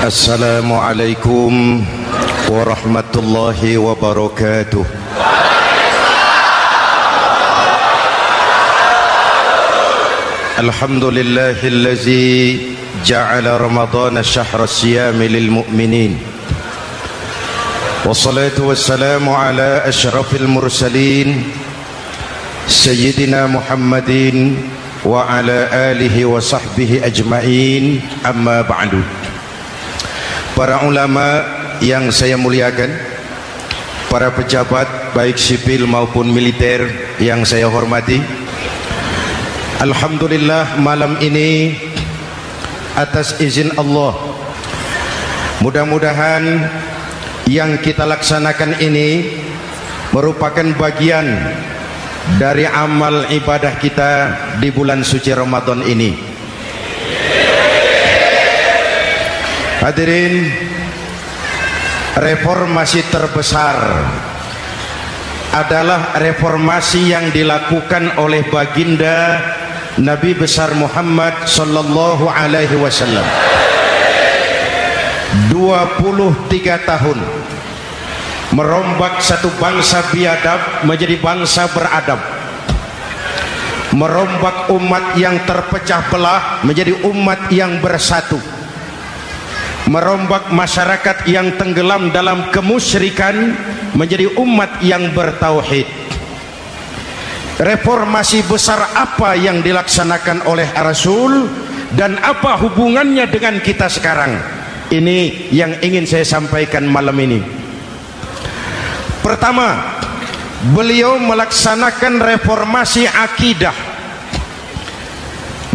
Assalamualaikum warahmatullahi wabarakatuh. Alhamdulillahillazi ja'ala Ramadhana syahra siyami lil mu'minin. Wassalatu wassalamu ala asyrafil mursalin Sayyidina Muhammadin wa ala alihi wa sahbihi ajma'in, amma ba'du. Para ulama yang saya muliakan, para pejabat baik sipil maupun militer yang saya hormati, alhamdulillah malam ini atas izin Allah, mudah-mudahan yang kita laksanakan ini merupakan bagian dari amal ibadah kita di bulan suci Ramadan ini. Hadirin, reformasi terbesar adalah reformasi yang dilakukan oleh baginda Nabi besar Muhammad sallallahu alaihi wasallam. 23 tahun merombak satu bangsa biadab menjadi bangsa beradab, merombak umat yang terpecah belah menjadi umat yang bersatu, merombak masyarakat yang tenggelam dalam kemusyrikan menjadi umat yang bertauhid. Reformasi besar apa yang dilaksanakan oleh Rasul dan apa hubungannya dengan kita sekarang? Ini yang ingin saya sampaikan malam ini. Pertama, beliau melaksanakan reformasi akidah,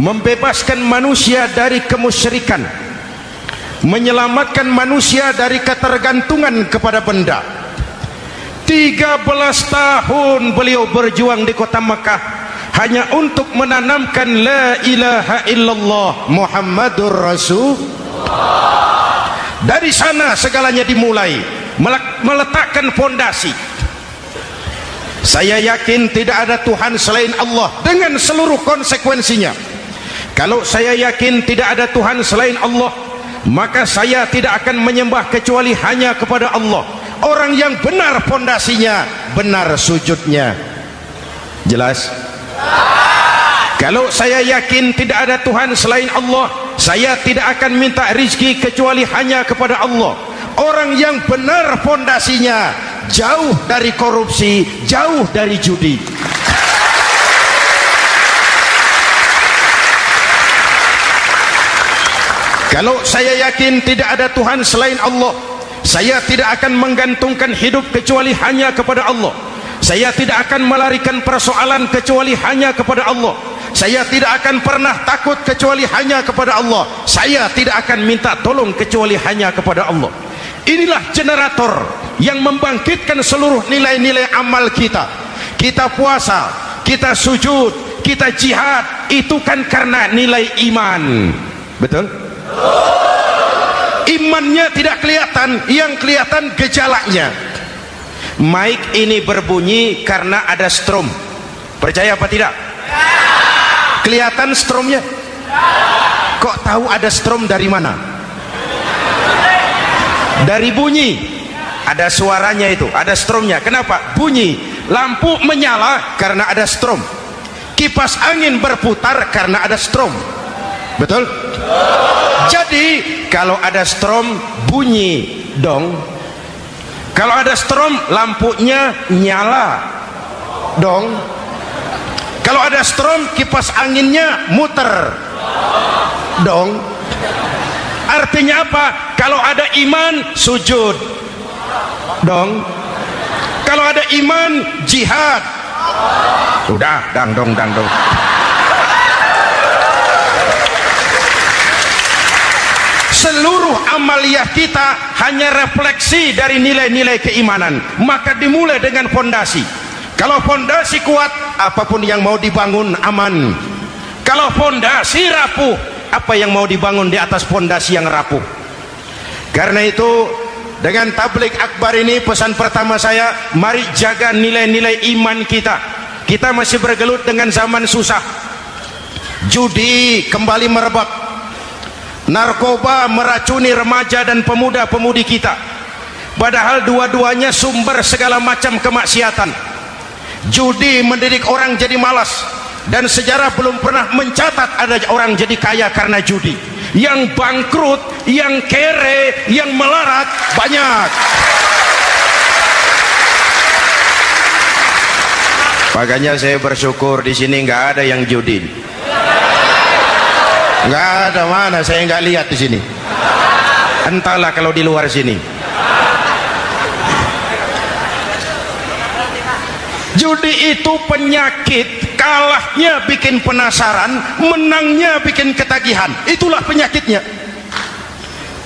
membebaskan manusia dari kemusyrikan, menyelamatkan manusia dari ketergantungan kepada benda. 13 tahun beliau berjuang di kota Makkah hanya untuk menanamkan la ilaha illallah Muhammadur Rasulullah. Dari sana segalanya dimulai, meletakkan fondasi. Saya yakin tidak ada Tuhan selain Allah dengan seluruh konsekuensinya. Kalau saya yakin tidak ada Tuhan selain Allah, maka saya tidak akan menyembah kecuali hanya kepada Allah. Orang yang benar fondasinya, benar sujudnya. Jelas? Kalau saya yakin tidak ada Tuhan selain Allah, saya tidak akan minta rizki kecuali hanya kepada Allah. Orang yang benar fondasinya, jauh dari korupsi, jauh dari judi. Kalau saya yakin tidak ada Tuhan selain Allah, saya tidak akan menggantungkan hidup kecuali hanya kepada Allah. Saya tidak akan melarikan persoalan kecuali hanya kepada Allah. Saya tidak akan pernah takut kecuali hanya kepada Allah. Saya tidak akan minta tolong kecuali hanya kepada Allah. Inilah generator yang membangkitkan seluruh nilai-nilai amal kita. Kita puasa, kita sujud, kita jihad, itu kan karena nilai iman. Betul? Imannya tidak kelihatan, yang kelihatan gejalanya. Mic ini berbunyi karena ada strom. Percaya apa tidak? Kelihatan stromnya? Kok tahu ada strom dari mana? Dari bunyi. Ada suaranya itu, ada stromnya. Kenapa? Bunyi. Lampu menyala karena ada strom. Kipas angin berputar karena ada strom. Betul? Jadi kalau ada strom bunyi dong. Kalau ada strom lampunya nyala dong. Kalau ada strom kipas anginnya muter dong. Artinya apa? Kalau ada iman sujud dong. Kalau ada iman jihad. Udah dangdong. Seluruh amaliyah kita hanya refleksi dari nilai-nilai keimanan. Maka dimulai dengan fondasi. Kalau fondasi kuat, apapun yang mau dibangun aman. Kalau fondasi rapuh, apa yang mau dibangun di atas fondasi yang rapuh? Karena itu, dengan tabligh akbar ini pesan pertama saya, mari jaga nilai-nilai iman kita. Kita masih bergelut dengan zaman susah. Judi kembali merebak. narkoba meracuni remaja dan pemuda-pemudi kita, padahal dua-duanya sumber segala macam kemaksiatan. Judi mendidik orang jadi malas, dan sejarah belum pernah mencatat ada orang jadi kaya karena judi. Yang bangkrut, yang kere, yang melarat banyak. Makanya saya bersyukur di sini nggak ada yang judi. Nggak ada, mana saya nggak lihat di sini. Entahlah kalau di luar sini. Judi itu penyakit, kalahnya bikin penasaran, menangnya bikin ketagihan. Itulah penyakitnya.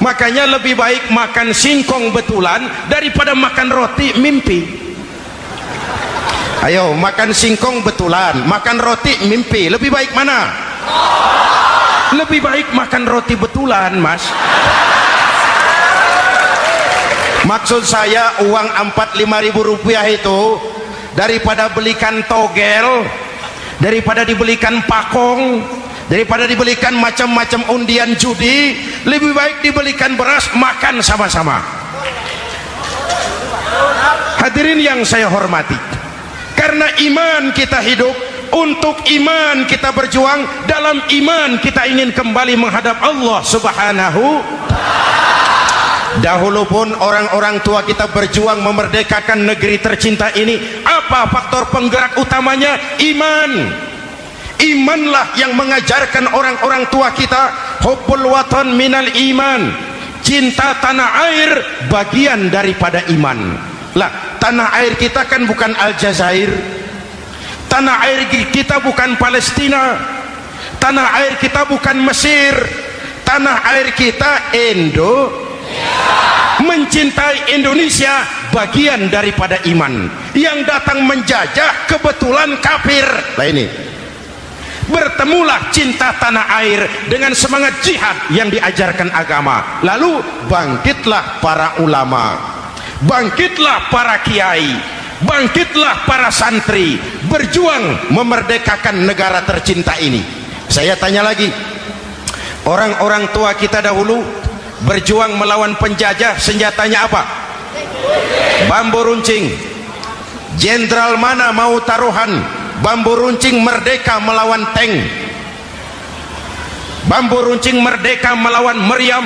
Makanya lebih baik makan singkong betulan daripada makan roti mimpi. Ayo, makan singkong betulan, makan roti mimpi, lebih baik mana? Lebih baik makan roti betulan, Mas. Maksud saya uang 4-5 ribu rupiah itu, daripada belikan togel, daripada dibelikan pakong, daripada dibelikan macam-macam undian judi, lebih baik dibelikan beras, makan sama-sama. Hadirin yang saya hormati, karena iman kita hidup, untuk iman kita berjuang, dalam iman kita ingin kembali menghadap Allah Subhanahu. Dahulu pun orang-orang tua kita berjuang memerdekakan negeri tercinta ini. Apa faktor penggerak utamanya? Iman. Imanlah yang mengajarkan orang-orang tua kita, hubbul watan minal iman, cinta tanah air bagian daripada iman. Lah, tanah air kita kan bukan Aljazair, tanah air kita bukan Palestina, tanah air kita bukan Mesir, tanah air kita Indonesia. Mencintai Indonesia bagian daripada iman. Yang datang menjajah kebetulan kafir. Nah ini, bertemulah cinta tanah air dengan semangat jihad yang diajarkan agama. Lalu bangkitlah para ulama, bangkitlah para kiai, bangkitlah para santri, berjuang memerdekakan negara tercinta ini. Saya tanya lagi, orang-orang tua kita dahulu berjuang melawan penjajah, senjatanya apa? Bambu runcing. Jenderal mana mau taruhan bambu runcing merdeka melawan tank? Bambu runcing merdeka melawan meriam.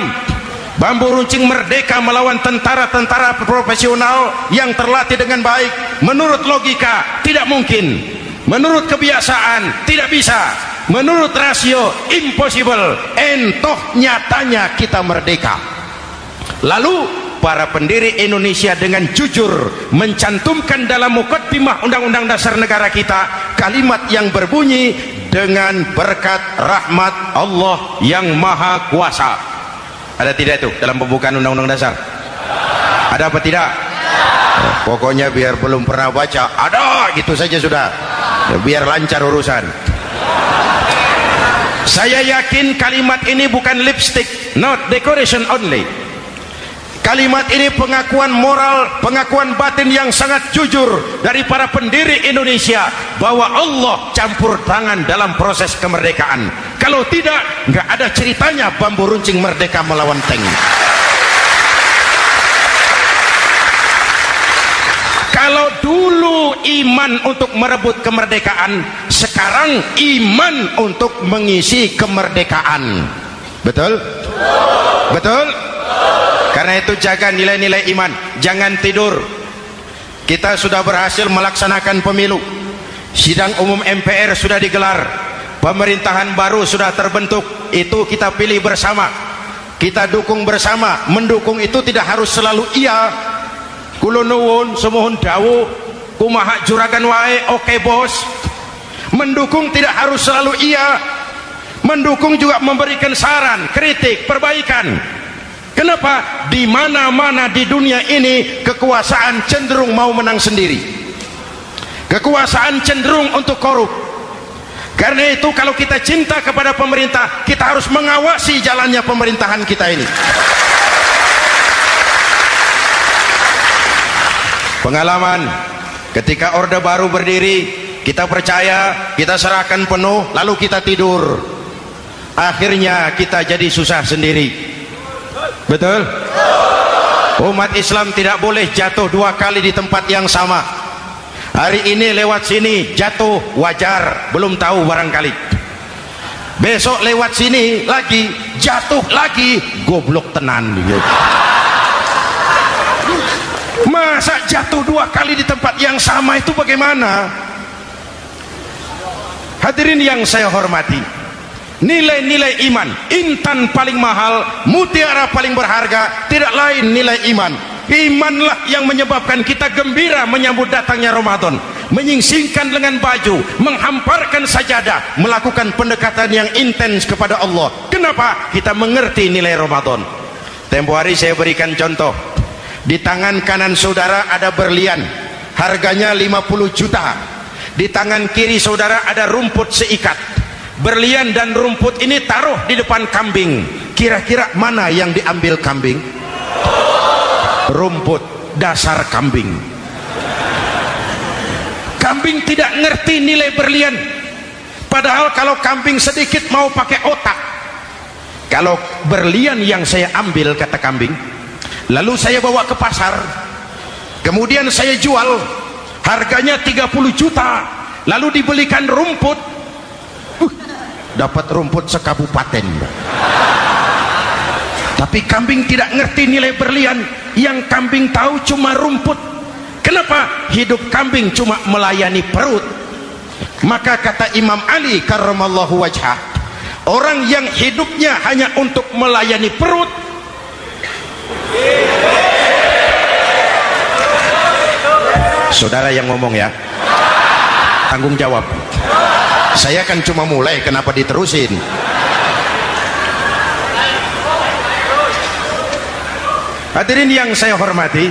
Bambu runcing merdeka melawan tentara-tentara profesional yang terlatih dengan baik. Menurut logika tidak mungkin, menurut kebiasaan tidak bisa, menurut rasio impossible. Entoh nyatanya kita merdeka. Lalu para pendiri Indonesia dengan jujur mencantumkan dalam mukaddimah Undang-Undang Dasar Negara kita kalimat yang berbunyi, dengan berkat rahmat Allah yang Maha Kuasa. Ada tidak itu dalam pembukaan Undang-Undang Dasar? Ada apa tidak? Pokoknya biar belum pernah baca, ada gitu saja sudah, biar lancar urusan. Saya yakin kalimat ini bukan lipstick, not decoration only. Kalimat ini pengakuan moral, pengakuan batin yang sangat jujur dari para pendiri Indonesia bahwa Allah campur tangan dalam proses kemerdekaan. Kalau tidak, nggak ada ceritanya bambu runcing merdeka melawan tank. Kalau dulu iman untuk merebut kemerdekaan, sekarang iman untuk mengisi kemerdekaan. Betul? Betul? Karena itu jaga nilai-nilai iman, jangan tidur. Kita sudah berhasil melaksanakan pemilu, sidang umum MPR sudah digelar, pemerintahan baru sudah terbentuk. Itu kita pilih bersama, kita dukung bersama. Mendukung itu tidak harus selalu iya. Kulo nuwun semohon dawuh kumaha juragan wae, oke bos. Mendukung tidak harus selalu iya. Mendukung juga memberikan saran, kritik, perbaikan. Kenapa? Di mana-mana di dunia ini kekuasaan cenderung mau menang sendiri. Kekuasaan cenderung untuk korup. Karena itu kalau kita cinta kepada pemerintah, kita harus mengawasi jalannya pemerintahan kita ini. Pengalaman ketika Orde Baru berdiri, kita percaya, kita serahkan penuh, lalu kita tidur. akhirnya kita jadi susah sendiri. Betul? Umat Islam tidak boleh jatuh dua kali di tempat yang sama. Hari ini lewat sini jatuh wajar, belum tahu barangkali. Besok lewat sini lagi jatuh lagi, goblok tenan gitu. Masa jatuh dua kali di tempat yang sama itu bagaimana? Hadirin yang saya hormati, nilai-nilai iman, intan paling mahal, mutiara paling berharga, tidak lain nilai iman. Imanlah yang menyebabkan kita gembira menyambut datangnya Ramadan, menyingsingkan lengan baju, menghamparkan sajadah, melakukan pendekatan yang intens kepada Allah. Kenapa? Kita mengerti nilai Ramadan. Tempo hari saya berikan contoh. Di tangan kanan saudara ada berlian, harganya 50 juta. Di tangan kiri saudara ada rumput seikat. Berlian dan rumput ini taruh di depan kambing. Kira-kira mana yang diambil kambing? Rumput, dasar kambing. Kambing tidak ngerti nilai berlian. Padahal kalau kambing sedikit mau pakai otak. Kalau berlian yang saya ambil, kata kambing, lalu saya bawa ke pasar, kemudian saya jual, harganya 30 juta, lalu dibelikan rumput, dapat rumput sekabupaten. Tapi kambing tidak ngerti nilai berlian. Yang kambing tahu cuma rumput. Kenapa? Hidup kambing cuma melayani perut. Maka kata Imam Ali karramallahu wajhah, orang yang hidupnya hanya untuk melayani perut, saudara yang ngomong ya, tanggung jawab. Saya kan cuma mulai, kenapa diterusin? Hadirin yang saya hormati,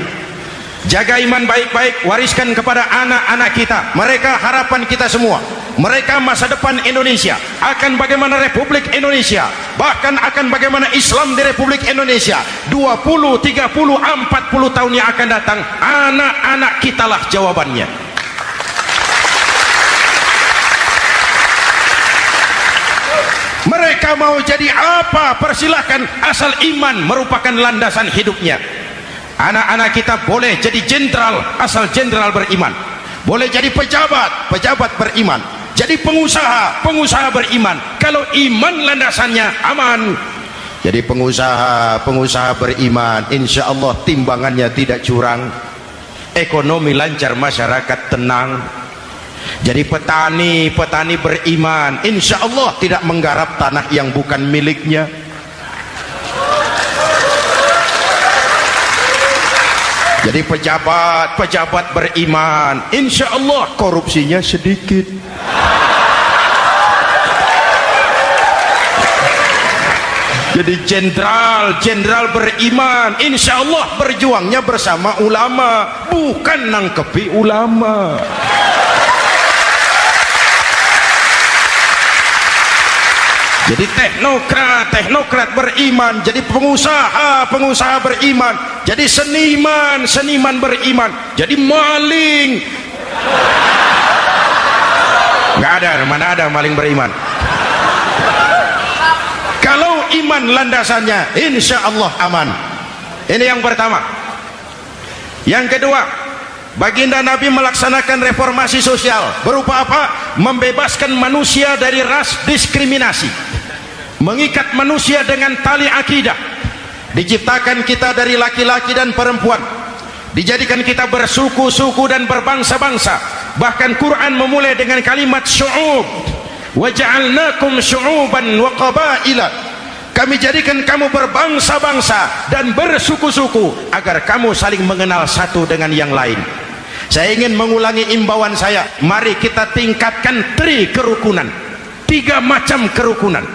jaga iman baik-baik, wariskan kepada anak-anak kita. Mereka harapan kita semua. Mereka masa depan Indonesia. Akan bagaimana Republik Indonesia, bahkan akan bagaimana Islam di Republik Indonesia 20, 30, 40 tahun yang akan datang. Anak-anak kitalah jawabannya. Mereka mau jadi apa? Persilahkan, asal iman merupakan landasan hidupnya. Anak-anak kita boleh jadi jenderal, asal jenderal beriman. Boleh jadi pejabat, pejabat beriman. Jadi pengusaha, pengusaha beriman. Kalau iman landasannya aman. Jadi pengusaha, pengusaha beriman, insya Allah timbangannya tidak curang, ekonomi lancar, masyarakat tenang. Jadi petani, petani beriman, insya Allah tidak menggarap tanah yang bukan miliknya. Jadi pejabat, pejabat beriman, insya Allah korupsinya sedikit. Jadi jenderal, jenderal beriman, insya Allah berjuangnya bersama ulama, bukan nangkepi ulama. Jadi teknokrat, teknokrat beriman. Jadi pengusaha, pengusaha beriman. Jadi seniman, seniman beriman. Jadi maling. Nggak ada, mana ada maling beriman. Kalau iman landasannya, insya Allah aman. Ini yang pertama. Yang kedua, baginda Nabi melaksanakan reformasi sosial. Berupa apa? Membebaskan manusia dari ras diskriminasi, mengikat manusia dengan tali akidah. Diciptakan kita dari laki-laki dan perempuan, dijadikan kita bersuku-suku dan berbangsa-bangsa. Bahkan Quran memulai dengan kalimat syu'ub, wa ja'alnakum syu'uban wa qabaila. Kami jadikan kamu berbangsa-bangsa dan bersuku-suku agar kamu saling mengenal satu dengan yang lain. Saya ingin mengulangi imbauan saya, mari kita tingkatkan kerukunan. 3 macam kerukunan.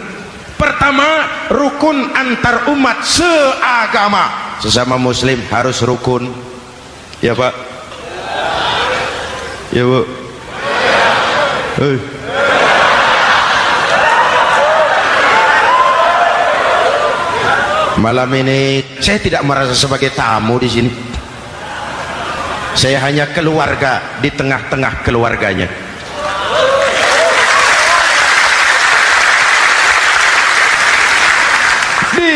Pertama, rukun antar umat seagama. Sesama muslim harus rukun. Ya Pak? Ya Bu? Malam ini saya tidak merasa sebagai tamu di sini. Saya hanya keluarga di tengah-tengah keluarganya.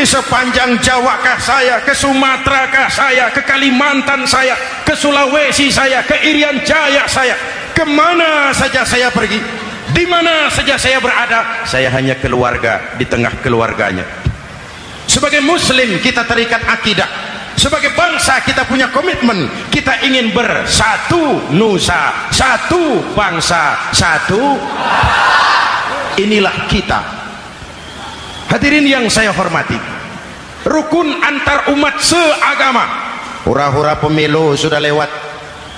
sepanjang Jawa kah saya, ke Sumatera kah saya, ke Kalimantan saya, ke Sulawesi saya, ke Irian Jaya saya, kemana saja saya pergi, di mana saja saya berada, saya hanya keluarga di tengah keluarganya. Sebagai muslim kita terikat akidah, sebagai bangsa kita punya komitmen, kita ingin bersatu nusa, satu bangsa, satu. Inilah kita. Hadirin yang saya hormati, rukun antar umat seagama. Hura-hura pemilu sudah lewat,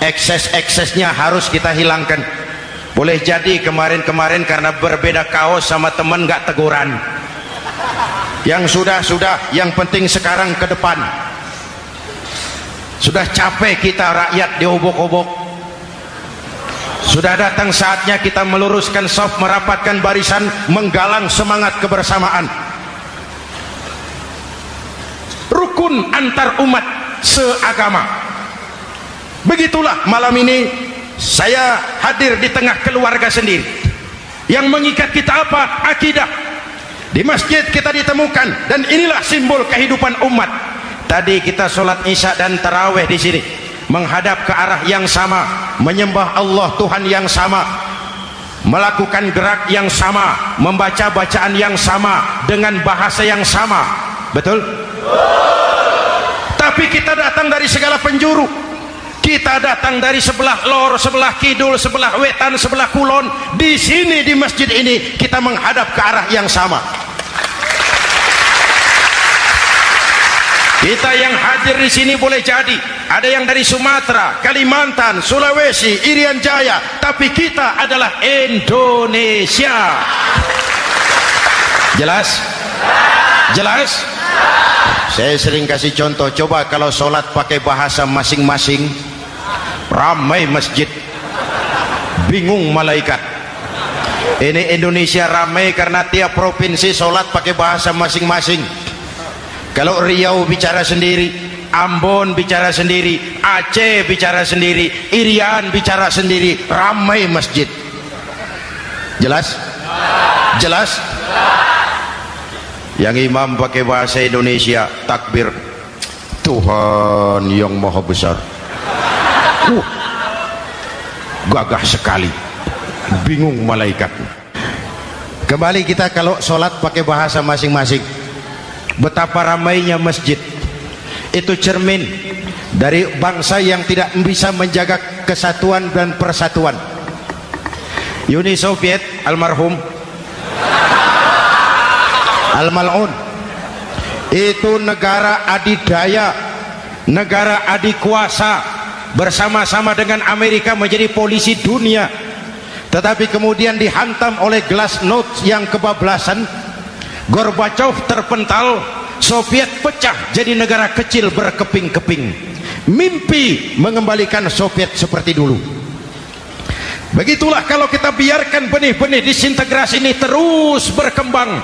ekses-eksesnya harus kita hilangkan. Boleh jadi kemarin-kemarin karena berbeda kaos sama teman gak teguran. Yang sudah-sudah, yang penting sekarang ke depan. Sudah capek kita rakyat diobok-obok. Sudah datang saatnya kita meluruskan saf, merapatkan barisan, menggalang semangat kebersamaan. Rukun antar umat seagama. Begitulah malam ini saya hadir di tengah keluarga sendiri. Yang mengikat kita apa? Akidah. Di masjid kita ditemukan, dan inilah simbol kehidupan umat. Tadi kita sholat isya dan tarawih di sini, menghadap ke arah yang sama, menyembah Allah Tuhan yang sama, melakukan gerak yang sama, membaca bacaan yang sama, dengan bahasa yang sama. Betul? Tapi kita datang dari segala penjuru. Kita datang dari sebelah lor, sebelah kidul, sebelah wetan, sebelah kulon. Di sini di masjid ini kita menghadap ke arah yang sama. Kita yang hadir di sini boleh jadi ada yang dari Sumatera, Kalimantan, Sulawesi, Irian Jaya, tapi kita adalah Indonesia. Jelas? Jelas? Saya sering kasih contoh, coba kalau sholat pakai bahasa masing-masing, ramai masjid, bingung malaikat. Ini Indonesia ramai karena tiap provinsi sholat pakai bahasa masing-masing. Kalau Riau bicara sendiri, Ambon bicara sendiri, Aceh bicara sendiri, Irian bicara sendiri, ramai masjid. Jelas? Jelas? Yang imam pakai bahasa Indonesia, takbir, Tuhan yang maha besar. Gagah sekali, bingung malaikat. Kembali kita kalau sholat pakai bahasa masing-masing. Betapa ramainya masjid. Itu cermin dari bangsa yang tidak bisa menjaga kesatuan dan persatuan. Uni Soviet almarhum, al-mal'un, itu negara adidaya, negara adikuasa, bersama-sama dengan Amerika menjadi polisi dunia. Tetapi kemudian dihantam oleh glasnost yang kebablasan. Gorbachev terpental, Soviet pecah jadi negara kecil berkeping-keping. Mimpi mengembalikan Soviet seperti dulu. Begitulah kalau kita biarkan benih-benih disintegrasi ini terus berkembang,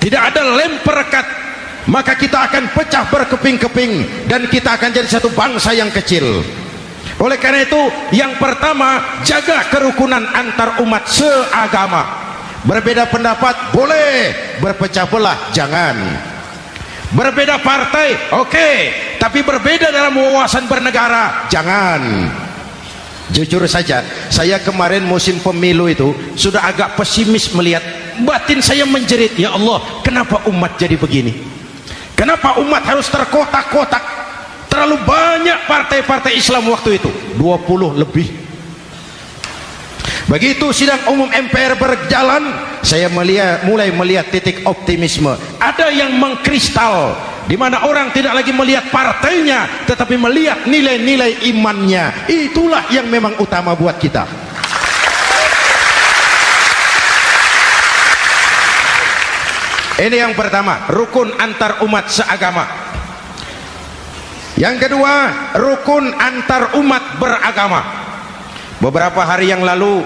tidak ada lem perekat, maka kita akan pecah berkeping-keping dan kita akan jadi satu bangsa yang kecil. Oleh karena itu, yang pertama, jaga kerukunan antar umat seagama. Berbeda pendapat boleh, berpecah belah jangan. Berbeda partai oke, tapi berbeda dalam wawasan bernegara jangan. Jujur saja, saya kemarin musim pemilu itu sudah agak pesimis melihat, batin saya menjerit, ya Allah, kenapa umat jadi begini? Kenapa umat harus terkotak-kotak? Terlalu banyak partai-partai Islam waktu itu, 20 lebih. Begitu sidang umum MPR berjalan, saya mulai melihat titik optimisme. Ada yang mengkristal, di mana orang tidak lagi melihat partainya, tetapi melihat nilai-nilai imannya. Itulah yang memang utama buat kita. Ini yang pertama, rukun antar umat seagama. Yang kedua, rukun antar umat beragama. Beberapa hari yang lalu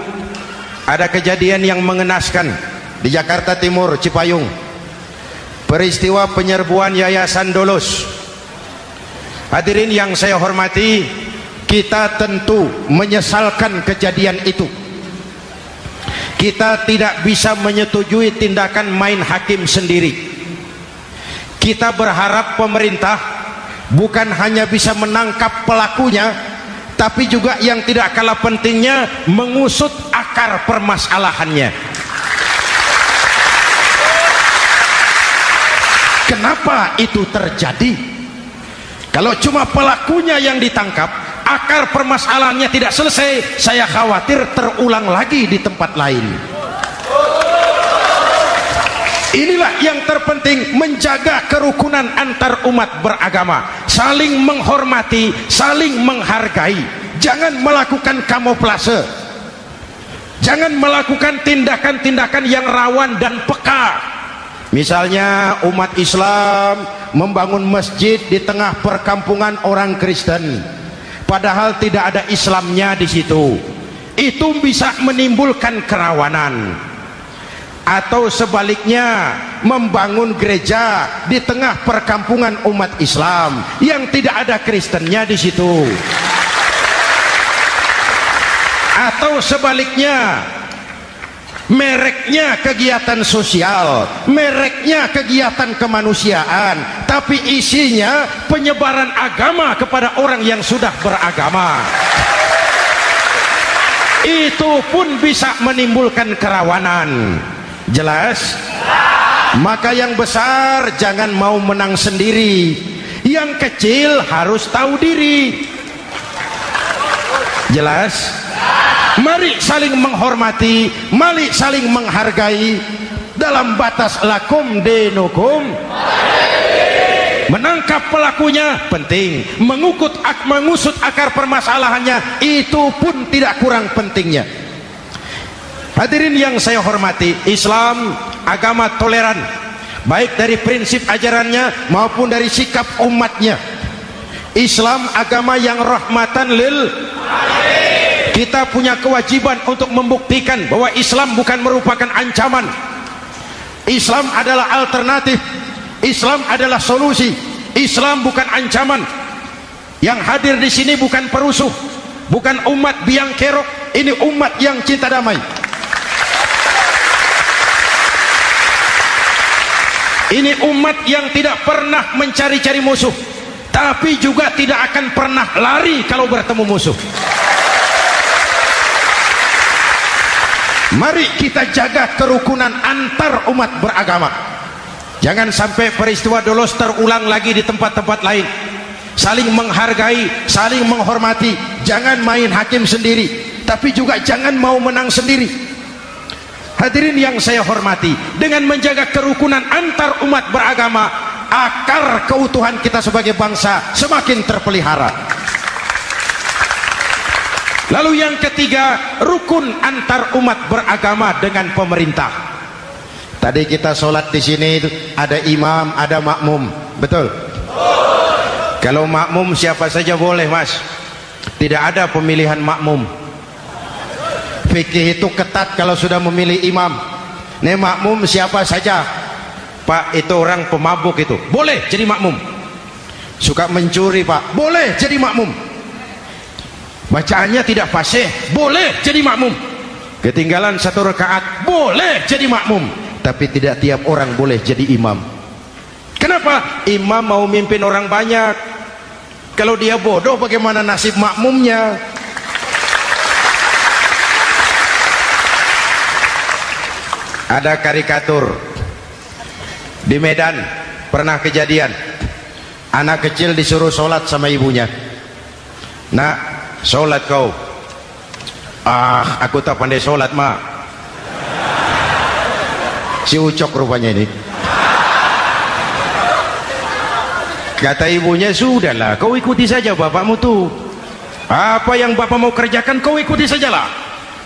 ada kejadian yang mengenaskan di Jakarta Timur, Cipayung. Peristiwa penyerbuan Yayasan Dolos. Hadirin yang saya hormati, kita tentu menyesalkan kejadian itu. Kita tidak bisa menyetujui tindakan main hakim sendiri. kita berharap pemerintah bukan hanya bisa menangkap pelakunya, tapi juga yang tidak kalah pentingnya mengusut akar permasalahannya. Kenapa itu terjadi? Kalau cuma pelakunya yang ditangkap, akar permasalahannya tidak selesai, saya khawatir terulang lagi di tempat lain. Inilah yang terpenting, menjaga kerukunan antar umat beragama, saling menghormati, saling menghargai. Jangan melakukan kamuflase, jangan melakukan tindakan-tindakan yang rawan dan peka. Misalnya umat Islam membangun masjid di tengah perkampungan orang Kristen, padahal tidak ada Islamnya di situ. Itu bisa menimbulkan kerawanan. Atau sebaliknya, membangun gereja di tengah perkampungan umat Islam yang tidak ada Kristennya di situ. Atau sebaliknya, mereknya kegiatan sosial, mereknya kegiatan kemanusiaan, tapi isinya penyebaran agama kepada orang yang sudah beragama. Itu pun bisa menimbulkan kerawanan. Jelas? Maka yang besar jangan mau menang sendiri, yang kecil harus tahu diri. Jelas? Mari saling menghormati, mari saling menghargai dalam batas lakum dinukum. Menangkap pelakunya penting, mengusut akar permasalahannya itu pun tidak kurang pentingnya. Hadirin yang saya hormati, Islam agama toleran, baik dari prinsip ajarannya maupun dari sikap umatnya. Islam agama yang rahmatan lil alamin. Kita punya kewajiban untuk membuktikan bahwa Islam bukan merupakan ancaman. Islam adalah alternatif, Islam adalah solusi. Islam bukan ancaman. Yang hadir di sini bukan perusuh, bukan umat biang kerok, ini umat yang cinta damai. Ini umat yang tidak pernah mencari-cari musuh, tapi juga tidak akan pernah lari kalau bertemu musuh. Mari kita jaga kerukunan antar umat beragama. Jangan sampai peristiwa Dolos terulang lagi di tempat-tempat lain. Saling menghargai, saling menghormati. Jangan main hakim sendiri, tapi juga jangan mau menang sendiri. Hadirin yang saya hormati, dengan menjaga kerukunan antar umat beragama, akar keutuhan kita sebagai bangsa semakin terpelihara. Lalu yang ketiga, rukun antar umat beragama dengan pemerintah. Tadi kita sholat di sini ada imam, ada makmum, betul? Kalau makmum siapa saja boleh, Mas. Tidak ada pemilihan makmum. Fikih itu ketat kalau sudah memilih imam. Nih makmum siapa saja. Pak, itu orang pemabuk itu, boleh jadi makmum. Suka mencuri, Pak, boleh jadi makmum. Bacaannya tidak fasih, boleh jadi makmum. Ketinggalan satu rakaat, boleh jadi makmum. Tapi tidak tiap orang boleh jadi imam. Kenapa? Imam mau mimpin orang banyak. Kalau dia bodoh, bagaimana nasib makmumnya? Ada karikatur di Medan, pernah kejadian anak kecil disuruh sholat sama ibunya. Nak, sholat kau. Ah, aku tak pandai sholat, mak. Si ucok rupanya ini. Kata ibunya, sudahlah, kau ikuti saja bapakmu tuh. Apa yang bapak mau kerjakan, kau ikuti sajalah.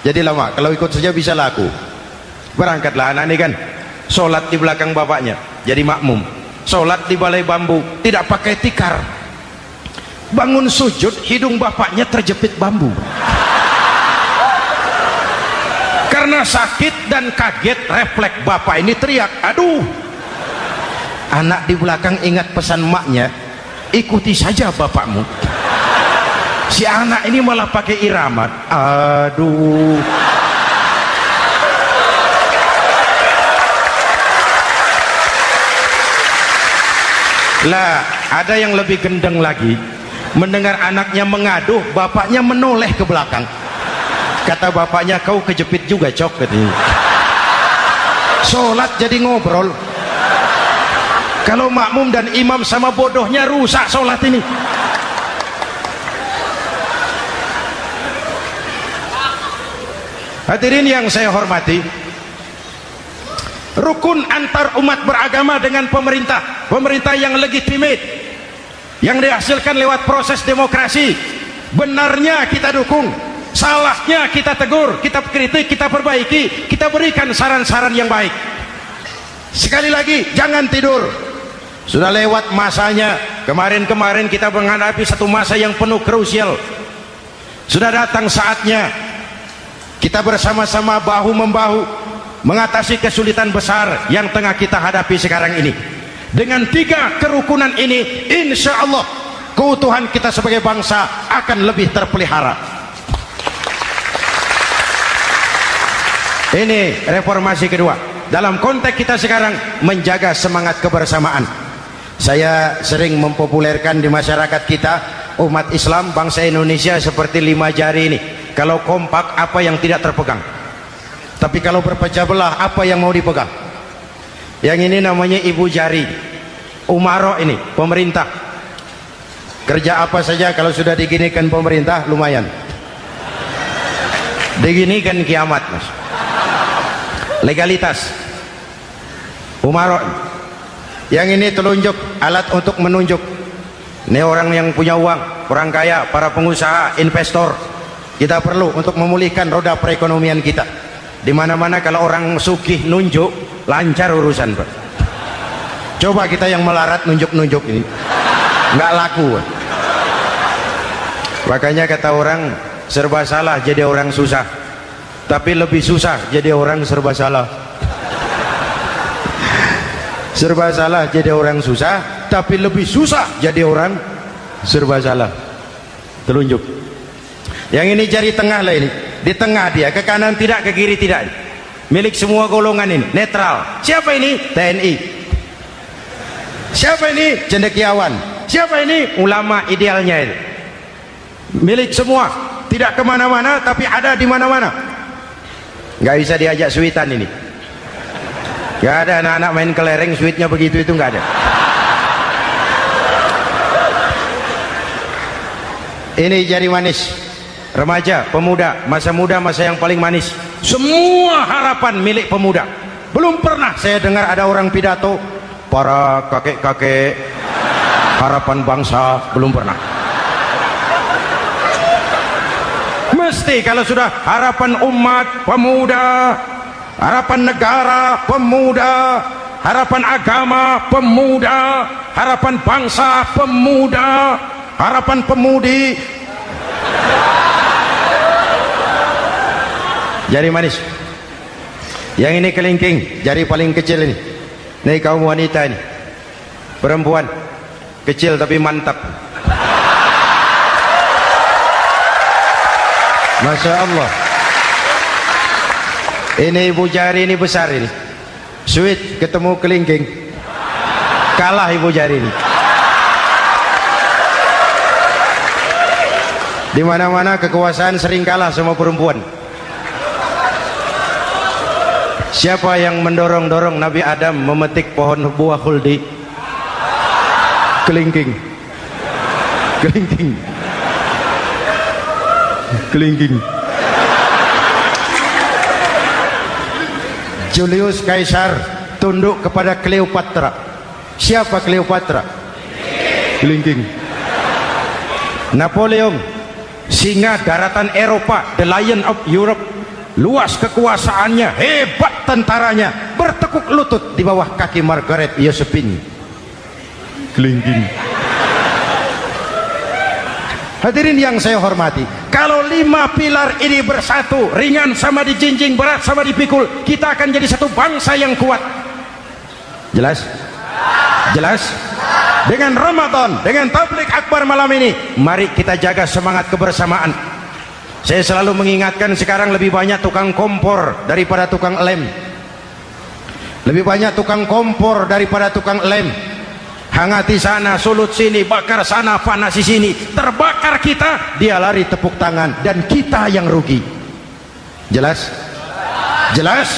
Jadi lama, kalau ikut saja bisa laku. Berangkatlah anak ini kan, sholat di belakang bapaknya, jadi makmum. Sholat di balai bambu, tidak pakai tikar. Bangun sujud, hidung bapaknya terjepit bambu. Karena sakit dan kaget, refleks bapak ini teriak, aduh. Anak di belakang ingat pesan maknya, ikuti saja bapakmu. Si anak ini malah pakai iramat, aduh. Lah, ada yang lebih gendeng lagi, mendengar anaknya mengaduh, bapaknya menoleh ke belakang. Kata bapaknya, kau kejepit juga cok katanya. Sholat jadi ngobrol. Kalau makmum dan imam sama bodohnya, rusak sholat ini. Hadirin yang saya hormati, rukun antar umat beragama dengan pemerintah yang legitimate, yang dihasilkan lewat proses demokrasi, benarnya kita dukung, salahnya kita tegur, kita kritik, kita perbaiki, kita berikan saran-saran yang baik. Sekali lagi, jangan tidur. Sudah lewat masanya. Kemarin-kemarin kita menghadapi satu masa yang penuh krusial. Sudah datang saatnya kita bersama-sama bahu-membahu mengatasi kesulitan besar yang tengah kita hadapi sekarang ini. Dengan 3 kerukunan ini, insya Allah keutuhan kita sebagai bangsa akan lebih terpelihara. Ini reformasi kedua. Dalam konteks kita sekarang, menjaga semangat kebersamaan. Saya sering mempopulerkan di masyarakat kita, umat Islam bangsa Indonesia seperti 5 jari ini. Kalau kompak, apa yang tidak terpegang? Tapi kalau berpecah belah, apa yang mau dipegang? Yang ini namanya ibu jari. Umaro ini, pemerintah. Kerja apa saja kalau sudah diginikan pemerintah, lumayan. Diginikan kiamat, mas. Legalitas. Umaro. Yang ini telunjuk, alat untuk menunjuk. Ini orang yang punya uang, orang kaya, para pengusaha, investor. Kita perlu untuk memulihkan roda perekonomian kita. Di mana-mana kalau orang sugih nunjuk, lancar urusan, Pak. Coba kita yang melarat nunjuk-nunjuk ini, nggak laku. Makanya kata orang, serba salah jadi orang susah, tapi lebih susah jadi orang serba salah. Serba salah jadi orang susah, tapi lebih susah jadi orang serba salah. Telunjuk. Yang ini jari tengah lah ini, di tengah dia, ke kanan tidak, ke kiri tidak. Milik semua golongan ini, netral. Siapa ini? TNI. Siapa ini? Cendekiawan. Siapa ini? Ulama idealnya itu. Milik semua, tidak kemana-mana, tapi ada di mana-mana. Nggak bisa diajak suitan ini. Nggak ada anak-anak main kelereng suitnya begitu, itu nggak ada. Ini jari manis. Remaja, pemuda, masa muda, masa yang paling manis. Semua harapan milik pemuda. Belum pernah saya dengar ada orang pidato, para kakek-kakek harapan bangsa, belum pernah. Mesti kalau sudah harapan umat, pemuda, harapan negara, pemuda, harapan agama, pemuda, harapan bangsa, pemuda, harapan pemudi. Jari manis. Yang ini kelingking, jari paling kecil ini. Ini kaum wanita ini, perempuan kecil tapi mantap. Masya Allah. Ini ibu jari ini besar ini. Sweet ketemu kelingking, kalah ibu jari ini. Di mana-mana kekuasaan sering kalah sama perempuan. Siapa yang mendorong-dorong Nabi Adam memetik pohon buah khuldi? Kelingking. Kelingking. Kelingking. Julius Caesar tunduk kepada Cleopatra. Siapa Cleopatra? Kelingking. Napoleon, singa daratan Eropa, the lion of Europe, luas kekuasaannya, hebat tentaranya, bertekuk lutut di bawah kaki Margaret Josephine. Kelingking. Hadirin yang saya hormati, kalau 5 pilar ini bersatu, ringan sama dijinjing, berat sama dipikul, kita akan jadi satu bangsa yang kuat. Jelas? Jelas? Dengan Ramadan, dengan tablik akbar malam ini, mari kita jaga semangat kebersamaan. Saya selalu mengingatkan, sekarang lebih banyak tukang kompor daripada tukang lem. Lebih banyak tukang kompor daripada tukang lem. hangati sana, sulut sini, bakar sana, panasi sini, terbakar kita, dia lari tepuk tangan, dan kita yang rugi. Jelas? Jelas?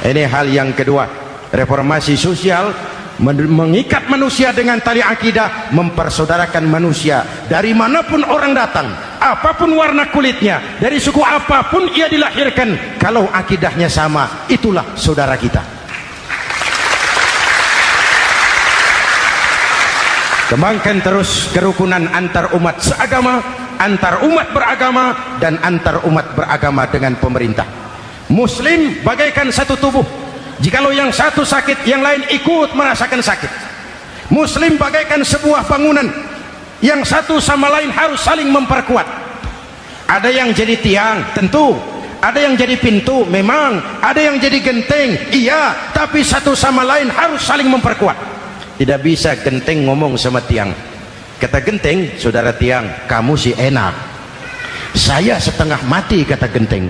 Ini hal yang kedua. Reformasi sosial mengikat manusia dengan tali akidah, mempersaudarakan manusia dari manapun orang datang, apapun warna kulitnya, dari suku apapun ia dilahirkan, kalau akidahnya sama, itulah saudara kita. Kembangkan terus kerukunan antar umat seagama, antar umat beragama, dan antar umat beragama dengan pemerintah. Muslim bagaikan satu tubuh. Jikalau yang satu sakit, yang lain ikut merasakan sakit. Muslim bagaikan sebuah bangunan, yang satu sama lain harus saling memperkuat. Ada yang jadi tiang, tentu. Ada yang jadi pintu, memang. Ada yang jadi genteng, iya. Tapi satu sama lain harus saling memperkuat. Tidak bisa genteng ngomong sama tiang. Kata genteng, saudara tiang, kamu sih enak. Saya setengah mati, kata genteng.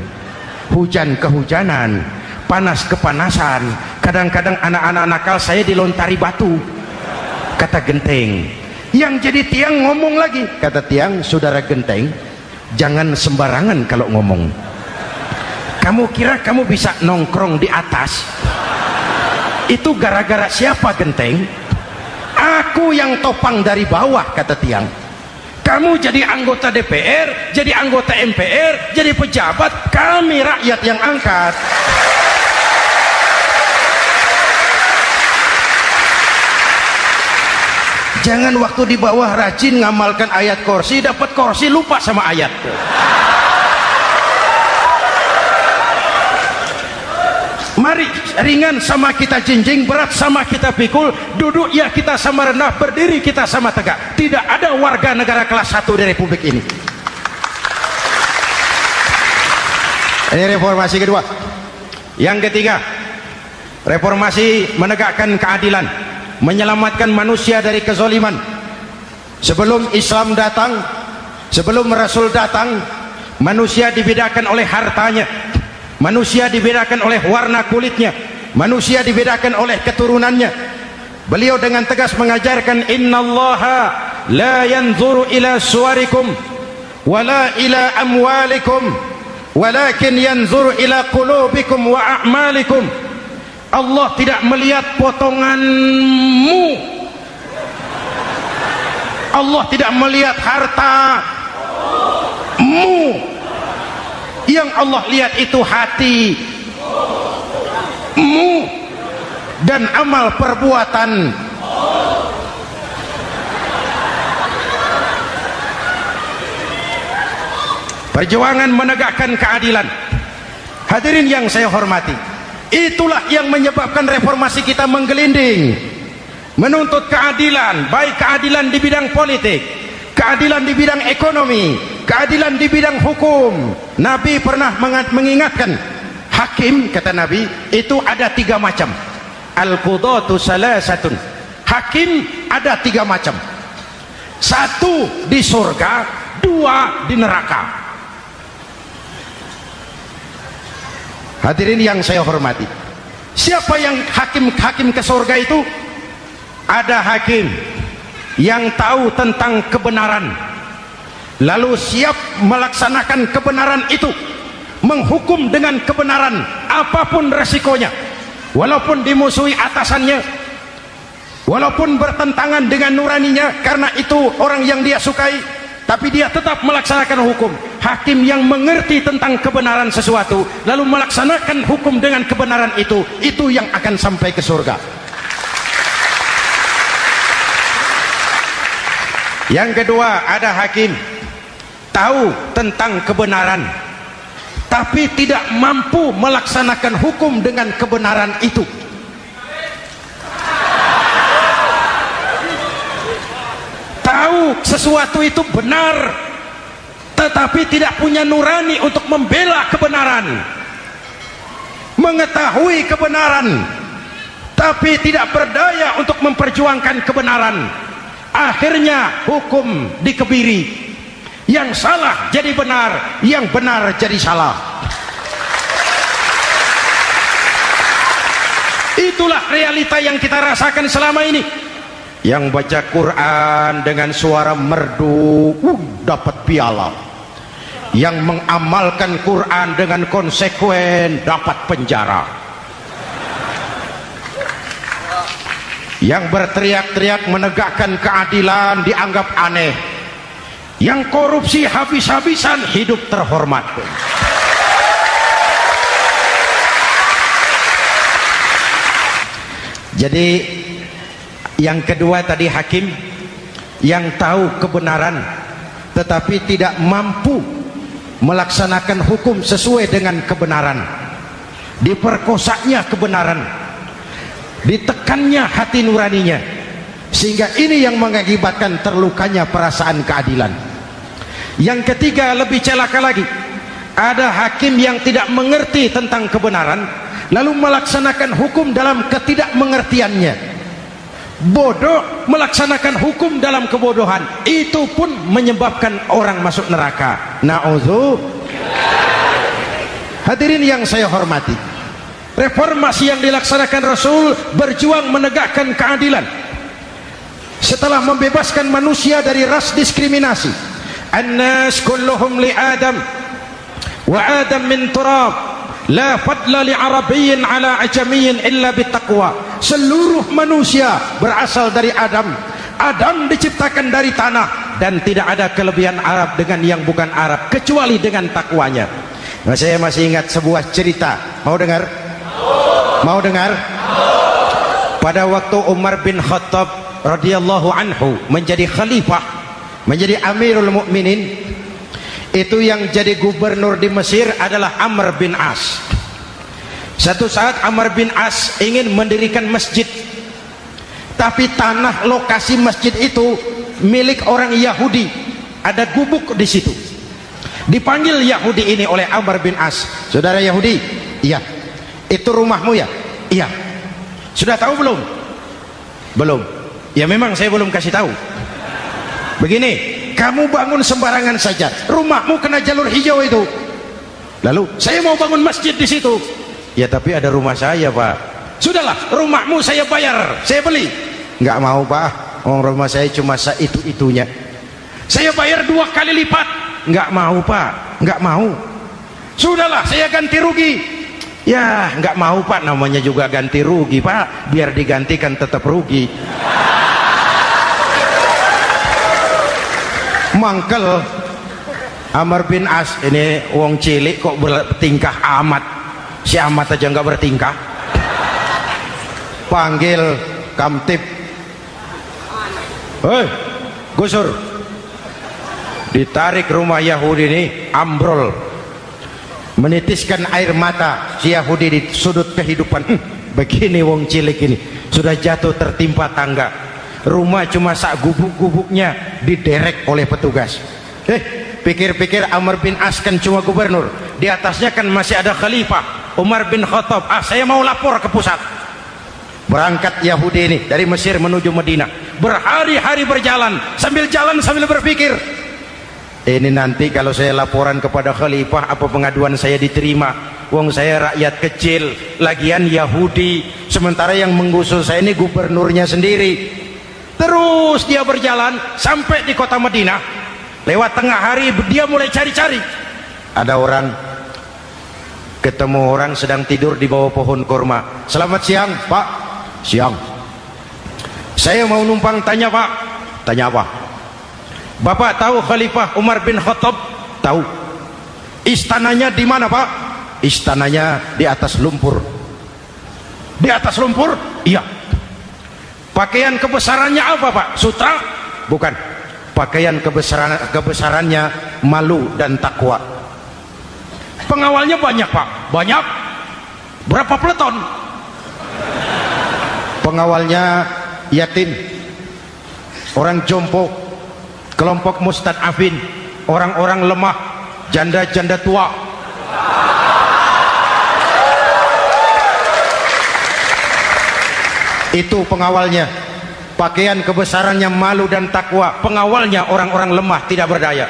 Hujan kehujanan, panas kepanasan, kadang-kadang anak-anak nakal saya dilontari batu, kata genteng. Yang jadi tiang ngomong lagi, kata tiang, saudara genteng, jangan sembarangan kalau ngomong. Kamu kira kamu bisa nongkrong di atas? Itu gara-gara siapa, genteng? Aku yang topang dari bawah, kata tiang. Kamu jadi anggota DPR, jadi anggota MPR, jadi pejabat, kami rakyat yang angkat. Jangan waktu di bawah rajin ngamalkan ayat kursi, dapat kursi lupa sama ayat. Mari ringan sama kita jinjing, berat sama kita pikul, duduk ya kita sama rendah, berdiri kita sama tegak. Tidak ada warga negara kelas 1 di Republik ini. Ini reformasi kedua. Yang ketiga, reformasi menegakkan keadilan, menyelamatkan manusia dari kezaliman. Sebelum Islam datang, sebelum Rasul datang, manusia dibedakan oleh hartanya, manusia dibedakan oleh warna kulitnya, manusia dibedakan oleh keturunannya. Beliau dengan tegas mengajarkan, innallaha la yanzuru ila suwarikum wala ila amwalikum walakin yanzuru ila qulubikum wa a'malikum. Allah tidak melihat potonganmu, Allah tidak melihat hartamu, yang Allah lihat itu hatimu dan amal perbuatan. Perjuangan menegakkan keadilan, hadirin yang saya hormati, itulah yang menyebabkan reformasi kita menggelinding, menuntut keadilan, baik keadilan di bidang politik, keadilan di bidang ekonomi, keadilan di bidang hukum. Nabi pernah mengingatkan, hakim, kata Nabi, itu ada 3 macam. Al-qudatu salasatun. Hakim ada 3 macam. 1 di surga, 2 di neraka. Hadirin yang saya hormati, siapa yang hakim ke surga itu? Ada hakim yang tahu tentang kebenaran, lalu siap melaksanakan kebenaran itu, menghukum dengan kebenaran apapun resikonya, walaupun dimusuhi atasannya, walaupun bertentangan dengan nuraninya, karena itu orang yang dia sukai, tapi dia tetap melaksanakan hukum. Hakim yang mengerti tentang kebenaran sesuatu lalu melaksanakan hukum dengan kebenaran itu yang akan sampai ke surga. Yang kedua, ada hakim tahu tentang kebenaran tapi tidak mampu melaksanakan hukum dengan kebenaran itu. Tahu sesuatu itu benar tetapi tidak punya nurani untuk membela kebenaran, mengetahui kebenaran tapi tidak berdaya untuk memperjuangkan kebenaran. Akhirnya hukum dikebiri, yang salah jadi benar, yang benar jadi salah. Itulah realita yang kita rasakan selama ini. Yang baca Quran dengan suara merdu dapat piala. Yang mengamalkan Quran dengan konsekuen dapat penjara. Yang berteriak-teriak menegakkan keadilan dianggap aneh. Yang korupsi habis-habisan hidup terhormat. Jadi yang kedua tadi hakim yang tahu kebenaran tetapi tidak mampu melaksanakan hukum sesuai dengan kebenaran. Diperkosanya kebenaran, ditekannya hati nuraninya, sehingga ini yang mengakibatkan terlukanya perasaan keadilan. Yang ketiga lebih celaka lagi, ada hakim yang tidak mengerti tentang kebenaran lalu melaksanakan hukum dalam ketidakmengertiannya. Bodoh melaksanakan hukum dalam kebodohan, itu pun menyebabkan orang masuk neraka. Na'udzubillah. Hadirin yang saya hormati, reformasi yang dilaksanakan Rasul berjuang menegakkan keadilan setelah membebaskan manusia dari ras diskriminasi. An-nas kulluhum li Adam wa Adam min turab, la fadla li arabiyyin ala ajamiyyin illa bittaqwa. Seluruh manusia berasal dari Adam. Adam diciptakan dari tanah dan tidak ada kelebihan Arab dengan yang bukan Arab kecuali dengan takwanya. Nah, saya masih ingat sebuah cerita. Mau dengar? Mau dengar? Pada waktu Umar bin Khattab radhiyallahu anhu menjadi khalifah, menjadi Amirul Mukminin, itu yang jadi gubernur di Mesir adalah Amr bin As. Satu saat Amr bin As ingin mendirikan masjid, tapi tanah lokasi masjid itu milik orang Yahudi, ada gubuk di situ. Dipanggil Yahudi ini oleh Amr bin As. Saudara Yahudi, iya. Itu rumahmu ya? Iya. Sudah tahu belum? Belum. Ya memang saya belum kasih tahu. Begini, kamu bangun sembarangan saja, rumahmu kena jalur hijau itu. Lalu saya mau bangun masjid di situ. Ya tapi ada rumah saya, Pak. Sudahlah, rumahmu saya bayar, saya beli. Enggak mau, Pak. Rumah saya cuma itu-itunya. Saya bayar 2 kali lipat. Enggak mau, Pak. Enggak mau. Sudahlah, saya ganti rugi. Ya enggak mau, Pak. Namanya juga ganti rugi, Pak. Biar digantikan tetap rugi. Mangkel Amr bin As ini wong cilik kok bertingkah amat. Si amat aja enggak bertingkah. Panggil kamtib. Hei, gusur. Ditarik rumah Yahudi ini, ambrol, menitiskan air mata si Yahudi di sudut kehidupan. Begini wong cilik ini sudah jatuh tertimpa tangga, rumah cuma sak gubuk-gubuknya diderek oleh petugas. Pikir-pikir Amr bin As kan cuma gubernur, di atasnya kan masih ada khalifah Umar bin Khattab. Saya mau lapor ke pusat. Berangkat Yahudi ini dari Mesir menuju Madinah, berhari-hari berjalan, sambil jalan sambil berpikir, ini nanti kalau saya laporan kepada khalifah, apa pengaduan saya diterima? Wong saya rakyat kecil, lagian Yahudi, sementara yang menggusur saya ini gubernurnya sendiri. Terus dia berjalan sampai di kota Madinah. Lewat tengah hari dia mulai cari-cari. Ada orang, ketemu orang sedang tidur di bawah pohon kurma. Selamat siang, Pak. Siang. Saya mau numpang tanya, Pak. Tanya apa? Bapak tahu Khalifah Umar bin Khattab? Tahu. Istananya di mana, Pak? Istananya di atas lumpur. Di atas lumpur? Iya. Pakaian kebesarannya apa, Pak? Sutra? Bukan. Pakaian kebesarannya malu dan takwa. Pengawalnya banyak, Pak? Banyak. Berapa peleton? Pengawalnya yatim, orang jompo, kelompok mustad'afin, orang-orang lemah, janda-janda tua. Itu pengawalnya. Pakaian kebesarannya malu dan takwa. Pengawalnya orang-orang lemah, tidak berdaya.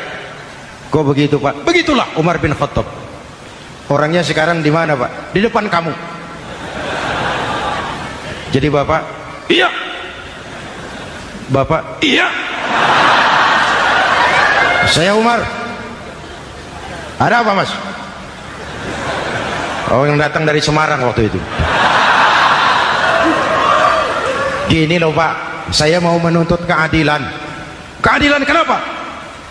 Kok begitu, Pak? Begitulah Umar bin Khattab. Orangnya sekarang di mana, Pak? Di depan kamu. Jadi Bapak, iya. Bapak, iya. Saya Umar. Ada apa mas? Oh, yang datang dari Semarang waktu itu. Gini loh Pak, saya mau menuntut keadilan. Keadilan kenapa?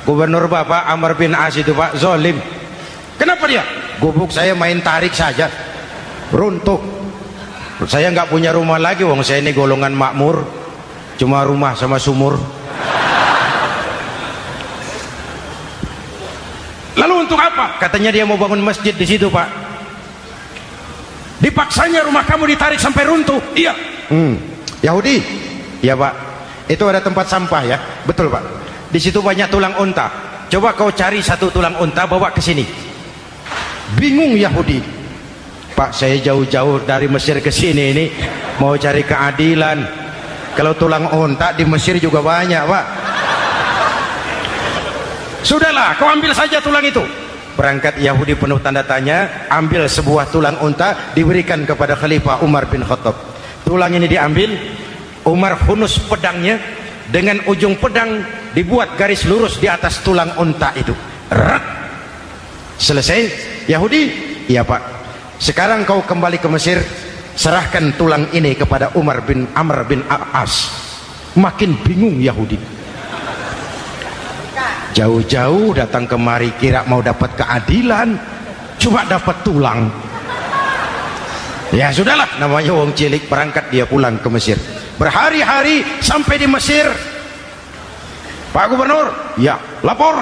Gubernur Bapak Amr bin As itu Pak zolim. Kenapa dia? Gubuk saya main tarik saja, runtuh. Saya nggak punya rumah lagi, wong saya ini golongan makmur, cuma rumah sama sumur. Lalu untuk apa? Katanya dia mau bangun masjid di situ Pak. Dipaksanya rumah kamu ditarik sampai runtuh. Iya. Yahudi. Ya Pak. Itu ada tempat sampah ya. Betul Pak. Di situ banyak tulang unta. Coba kau cari satu tulang unta bawa ke sini. Bingung Yahudi. Pak, saya jauh-jauh dari Mesir ke sini ini mau cari keadilan. Kalau tulang unta di Mesir juga banyak Pak. Sudahlah, kau ambil saja tulang itu. Berangkat Yahudi penuh tanda tanya, ambil sebuah tulang unta, diberikan kepada Khalifah Umar bin Khattab. Tulang ini diambil, Umar hunus pedangnya, dengan ujung pedang dibuat garis lurus di atas tulang unta itu. Rak. Selesai. Yahudi, iya Pak. Sekarang kau kembali ke Mesir, serahkan tulang ini kepada Umar bin Amr bin As. Makin bingung Yahudi. Jauh-jauh datang kemari kira mau dapat keadilan, cuma dapat tulang. Ya sudahlah, namanya wong cilik, berangkat dia pulang ke Mesir. Berhari-hari sampai di Mesir. Pak Gubernur, ya lapor.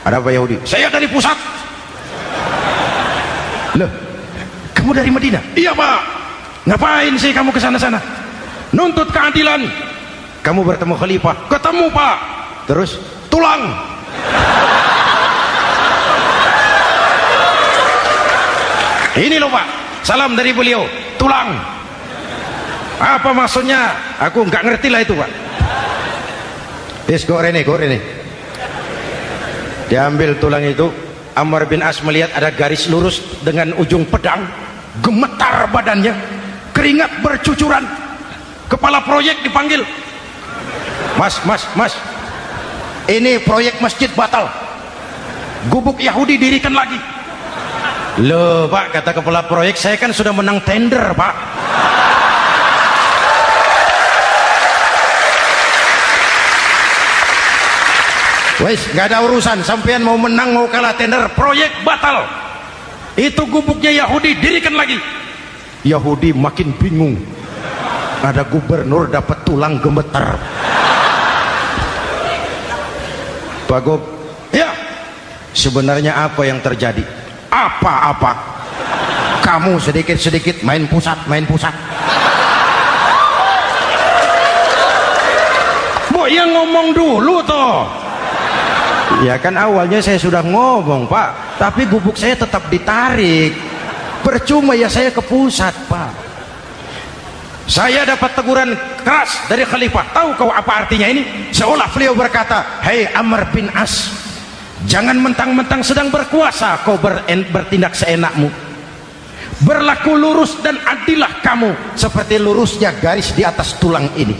Ada apa Yahudi? Saya dari pusat. Loh, kamu dari Madinah? Iya Pak. Ngapain sih kamu ke sana-sana? Nuntut keadilan. Kamu bertemu Khalifah? Ketemu Pak. Terus? Tulang. Ini loh Pak, salam dari beliau. Tulang. Apa maksudnya? Aku nggak ngerti lah itu Pak. Yes, go Rene. Diambil tulang itu. Amr bin As melihat ada garis lurus dengan ujung pedang. Gemetar badannya, keringat bercucuran. Kepala proyek dipanggil. Mas. Ini proyek masjid batal. Gubuk Yahudi dirikan lagi. Loh Pak, kata kepala proyek, saya kan sudah menang tender Pak. Wes, gak ada urusan, sampean mau menang mau kalah tender, proyek batal. Itu gubuknya Yahudi dirikan lagi. Yahudi makin bingung. Ada gubernur dapat tulang gemeter. Pak Gob, ya sebenarnya apa yang terjadi? Apa-apa? Kamu sedikit-sedikit main pusat. Bu, yang ngomong dulu toh. Ya kan awalnya saya sudah ngomong Pak, tapi gubuk saya tetap ditarik. Percuma ya saya ke pusat Pak. Saya dapat teguran keras dari Khalifah. Tahu kau apa artinya ini? Seolah beliau berkata, hei Amr bin As, jangan mentang-mentang sedang berkuasa kau bertindak seenakmu. Berlaku lurus dan adillah kamu seperti lurusnya garis di atas tulang ini.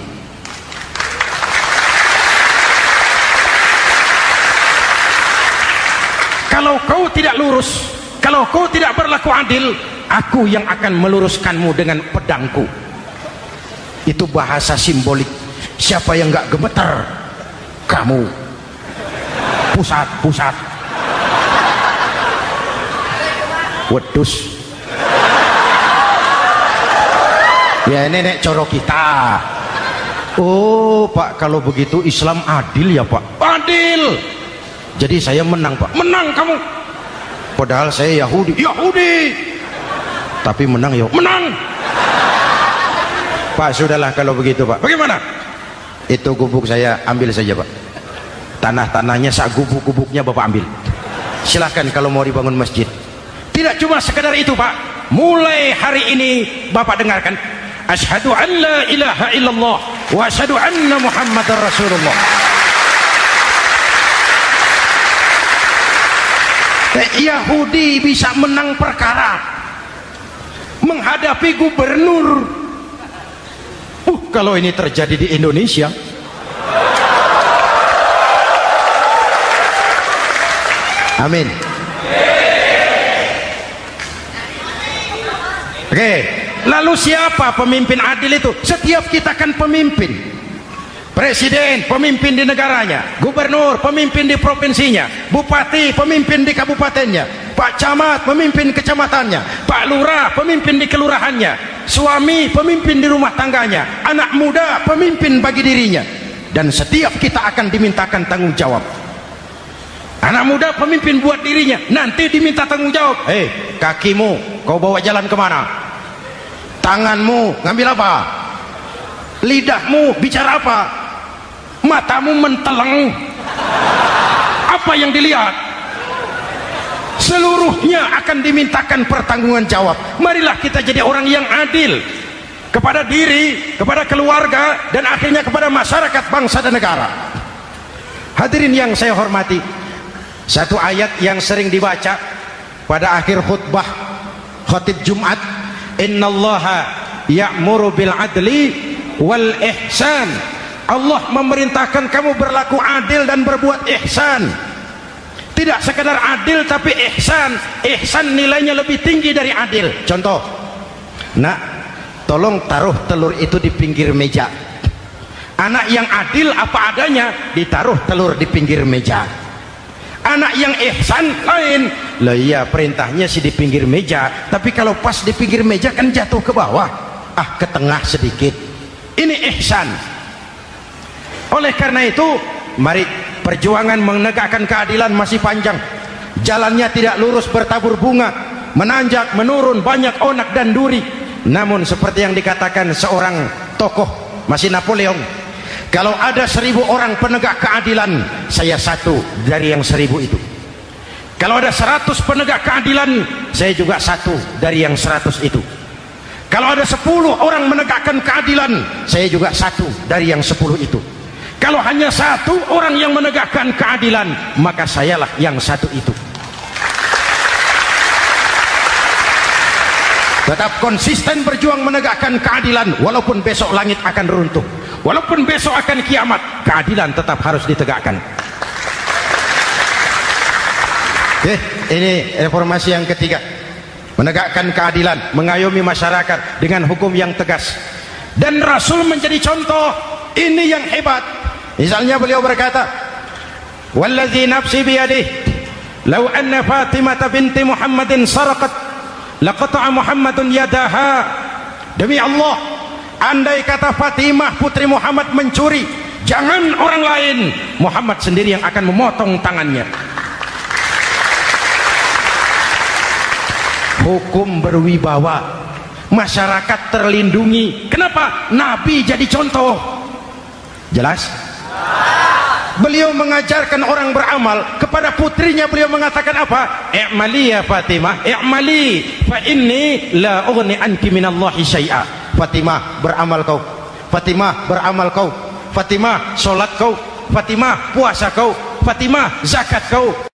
Kalau kau tidak lurus, kalau kau tidak berlaku adil, aku yang akan meluruskanmu dengan pedangku. Itu bahasa simbolik. Siapa yang nggak gemeter? Kamu. Pusat. Wedus. Ya ini nek coro kita. Oh Pak, kalau begitu Islam adil ya Pak? Adil. Jadi saya menang Pak. Menang kamu. Padahal saya Yahudi. Tapi menang ya. Menang. Pak, sudahlah kalau begitu Pak. Bagaimana? Itu gubuk saya ambil saja Pak. Tanah-tanahnya sak gubuk-gubuknya Bapak ambil. Silahkan kalau mau dibangun masjid. Tidak cuma sekedar itu Pak. Mulai hari ini Bapak dengarkan. Asyhadu an la ilaha illallah wa asyhadu anna Muhammadar Rasulullah. Yahudi bisa menang perkara menghadapi gubernur. Kalau ini terjadi di Indonesia, Amin. Oke, lalu siapa pemimpin adil itu? Setiap kita kan pemimpin. Presiden pemimpin di negaranya, gubernur pemimpin di provinsinya, bupati pemimpin di kabupatennya, Pak Camat pemimpin kecamatannya, Pak Lurah pemimpin di kelurahannya, suami pemimpin di rumah tangganya, anak muda pemimpin bagi dirinya. Dan setiap kita akan dimintakan tanggung jawab. Anak muda pemimpin buat dirinya, nanti diminta tanggung jawab. Kakimu kau bawa jalan kemana? Tanganmu ngambil apa? Lidahmu bicara apa? Matamu menteleng, apa yang dilihat? Seluruhnya akan dimintakan pertanggungan jawab. Marilah kita jadi orang yang adil kepada diri, kepada keluarga, dan akhirnya kepada masyarakat, bangsa dan negara. Hadirin yang saya hormati, satu ayat yang sering dibaca pada akhir khutbah khatib Jumat, innallaha ya'muru bil adli wal ihsan. Allah memerintahkan kamu berlaku adil dan berbuat ihsan. Tidak sekadar adil tapi ihsan. Ihsan nilainya lebih tinggi dari adil. Contoh, nak, tolong taruh telur itu di pinggir meja. Anak yang adil apa adanya, ditaruh telur di pinggir meja. Anak yang ihsan lain. Lah iya, perintahnya sih di pinggir meja, tapi kalau pas di pinggir meja kan jatuh ke bawah, ke tengah sedikit. Ini ihsan. Oleh karena itu, mari, perjuangan menegakkan keadilan masih panjang. Jalannya tidak lurus bertabur bunga, menanjak, menurun, banyak onak dan duri. Namun seperti yang dikatakan seorang tokoh, masih Napoleon, kalau ada 1000 orang penegak keadilan, saya satu dari yang 1000 itu. Kalau ada 100 penegak keadilan, saya juga satu dari yang 100 itu. Kalau ada 10 orang menegakkan keadilan, saya juga satu dari yang 10 itu. Kalau hanya 1 orang yang menegakkan keadilan, maka sayalah yang 1 itu. Tetap konsisten berjuang menegakkan keadilan, walaupun besok langit akan runtuh, walaupun besok akan kiamat, keadilan tetap harus ditegakkan. Ini reformasi yang ketiga, menegakkan keadilan, mengayomi masyarakat dengan hukum yang tegas. Dan Rasul menjadi contoh. Ini yang hebat. Misalnya beliau berkata, wallazi nafsi biyadih, law anna Fatimah binti Muhammadin saraqat laqata'a Muhammadun yadaha. Demi Allah, andai kata Fatimah putri Muhammad mencuri, jangan orang lain, Muhammad sendiri yang akan memotong tangannya. Hukum berwibawa, masyarakat terlindungi. Kenapa? Nabi jadi contoh. Jelas? Beliau mengajarkan orang beramal. Kepada putrinya beliau mengatakan apa? I'mali ya Fatimah, i'mali fa inni la ughni anki minallahi syai'a. Fatimah, beramal kau. Fatimah, beramal kau. Fatimah, solat kau. Fatimah, puasa kau. Fatimah, zakat kau.